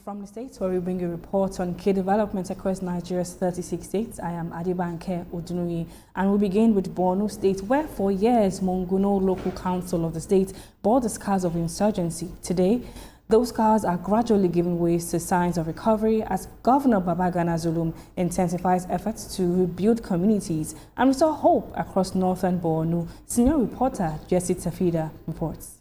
from the States, where we bring you reports on key developments across Nigeria's 36 states. I am Adibanke Odunuyi, and we begin with Borno State, where for years Monguno local council of the state bore the scars of insurgency. Today, those scars are gradually giving way to signs of recovery as Governor Babagana Zulum intensifies efforts to rebuild communities and restore hope across northern Borno. Senior reporter Jesse Tafida reports.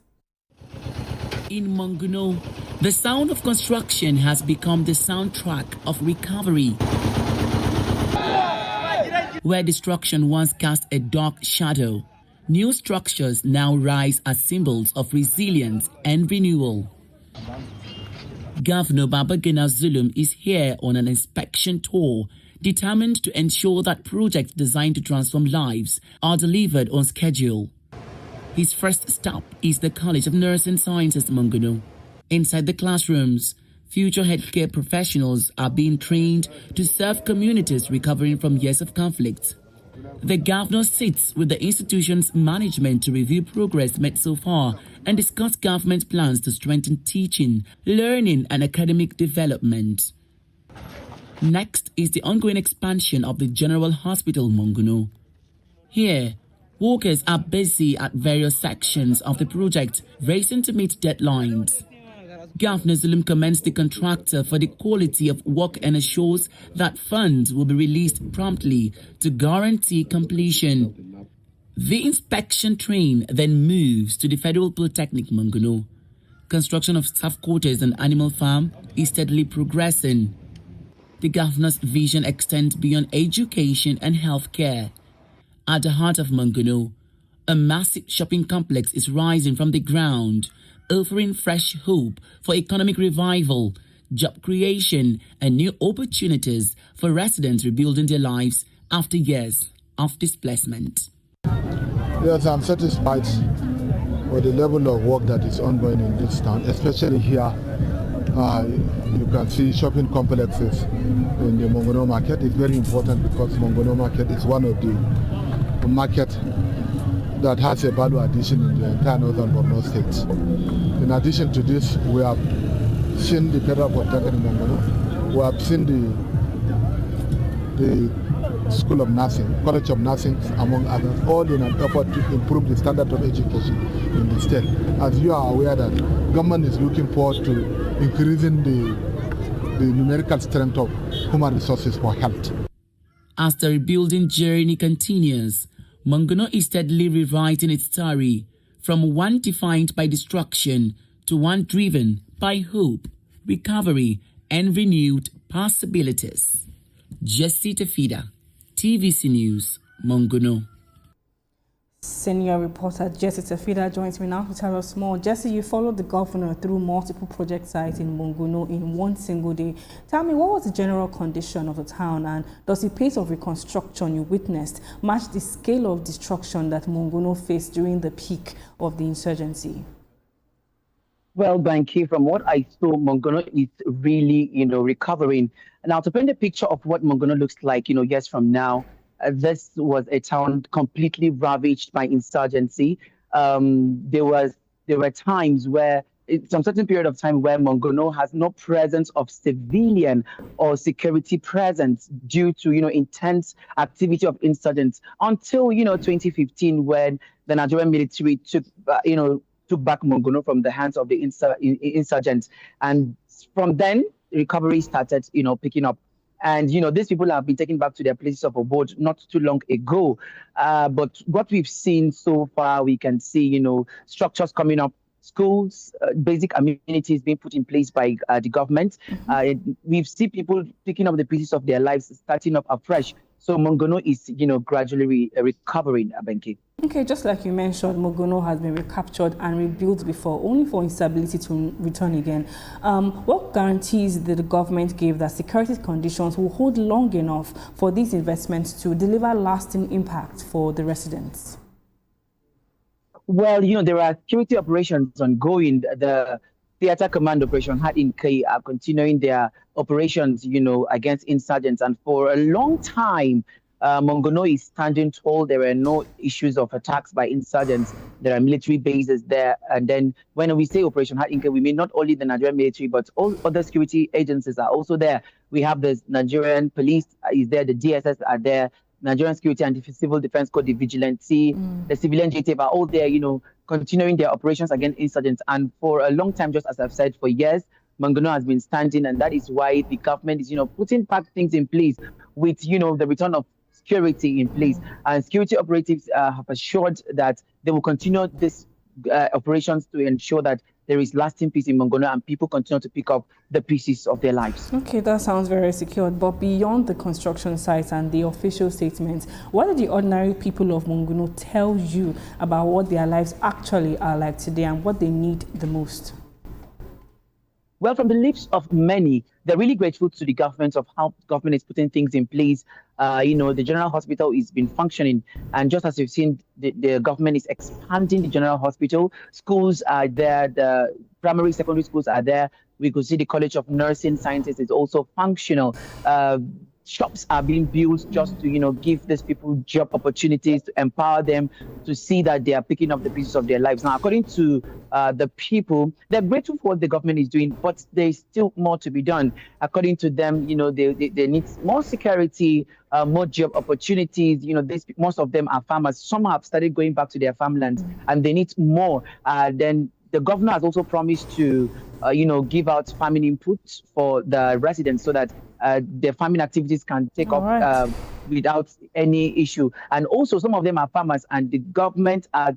In Monguno, the sound of construction has become the soundtrack of recovery. Where destruction once cast a dark shadow, new structures now rise as symbols of resilience and renewal. Governor Babagana Zulum is here on an inspection tour, determined to ensure that projects designed to transform lives are delivered on schedule. His first stop is the College of Nursing Sciences, Monguno. Inside the classrooms, future healthcare professionals are being trained to serve communities recovering from years of conflict. The governor sits with the institution's management to review progress made so far and discuss government plans to strengthen teaching, learning, and academic development. Next is the ongoing expansion of the General Hospital, Monguno. Here, workers are busy at various sections of the project, racing to meet deadlines. Governor Zulum commends the contractor for the quality of work and assures that funds will be released promptly to guarantee completion. The inspection train then moves to the Federal Polytechnic, Monguno. Construction of staff quarters and animal farm is steadily progressing. The governor's vision extends beyond education and healthcare. At the heart of Monguno, a massive shopping complex is rising from the ground, offering fresh hope for economic revival, job creation, and new opportunities for residents rebuilding their lives after years of displacement. Yes, I'm satisfied with the level of work that is ongoing in this town, especially here. You can see shopping complexes in the Monguno market. It's very important because Monguno market is one of the markets that has a value addition in the entire northern Borno state. In addition to this, we have seen the Federal Polytechnic in Monguno. We have seen the School of Nursing, College of Nursing, among others, all in an effort to improve the standard of education in the state. As you are aware that government is looking forward to increasing the numerical strength of human resources for health. As the rebuilding journey continues, Monguno is steadily rewriting its story from one defined by destruction to one driven by hope, recovery, and renewed possibilities. Jesse Tafida, TVC News, Monguno. Senior reporter Jesse Tafida joins me now to tell us more. Jesse, you followed the governor through multiple project sites in Monguno in one single day. Tell me, what was the general condition of the town, and does the pace of reconstruction you witnessed match the scale of destruction that Monguno faced during the peak of the insurgency? Well, Banky, from what I saw, Monguno is really, recovering. Now, to paint a picture of what Monguno looks like, years from now, this was a town completely ravaged by insurgency. There were times where, some certain period of time where Monguno has no presence of civilian or security presence due to, intense activity of insurgents until, 2015, when the Nigerian military took back Monguno from the hands of the insurgents. And from then, recovery started, picking up. And, these people have been taken back to their places of abode not too long ago. But what we've seen so far, we can see, structures coming up, schools, basic amenities being put in place by the government. We've seen people picking up the pieces of their lives, starting up afresh. So Monguno is, gradually recovering, Abenki. Okay, just like you mentioned, Monguno has been recaptured and rebuilt before, only for instability to return again. What guarantees did the government give that security conditions will hold long enough for these investments to deliver lasting impact for the residents? Well, there are security operations ongoing. The Theater Command Operation Hard in K are continuing their operations, against insurgents. And for a long time, Monguno is standing tall. There are no issues of attacks by insurgents. There are military bases there. And then when we say Operation Hard Inca, we mean not only the Nigerian military, but all other security agencies are also there. We have the Nigerian police is there, the DSS are there, Nigerian Security and Civil Defense Corps, the Vigilante, the civilian JTF are all there, continuing their operations against insurgents. And for a long time, just as I've said, for years, Monguno has been standing, and that is why the government is, putting back things in place with, the return of security in place. And security operatives have assured that they will continue this operations to ensure that there is lasting peace in Monguno and people continue to pick up the pieces of their lives. Okay, that sounds very secured. But beyond the construction sites and the official statements, what do the ordinary people of Monguno tell you about what their lives actually are like today and what they need the most? Well, from the lips of many, they're really grateful to the government of how the government is putting things in place. The general hospital has been functioning. And just as you've seen, the government is expanding the general hospital. Schools are there. The primary, secondary schools are there. We could see the College of Nursing Sciences is also functional. Shops are being built just to, give these people job opportunities, to empower them, to see that they are picking up the pieces of their lives. Now, according to the people, they're grateful for what the government is doing, but there's still more to be done. According to them, they need more security, more job opportunities. Most of them are farmers. Some have started going back to their farmlands, and they need more. Then the governor has also promised to, give out farming inputs for the residents so that their farming activities can take up without any issue. And also, some of them are farmers, and the government are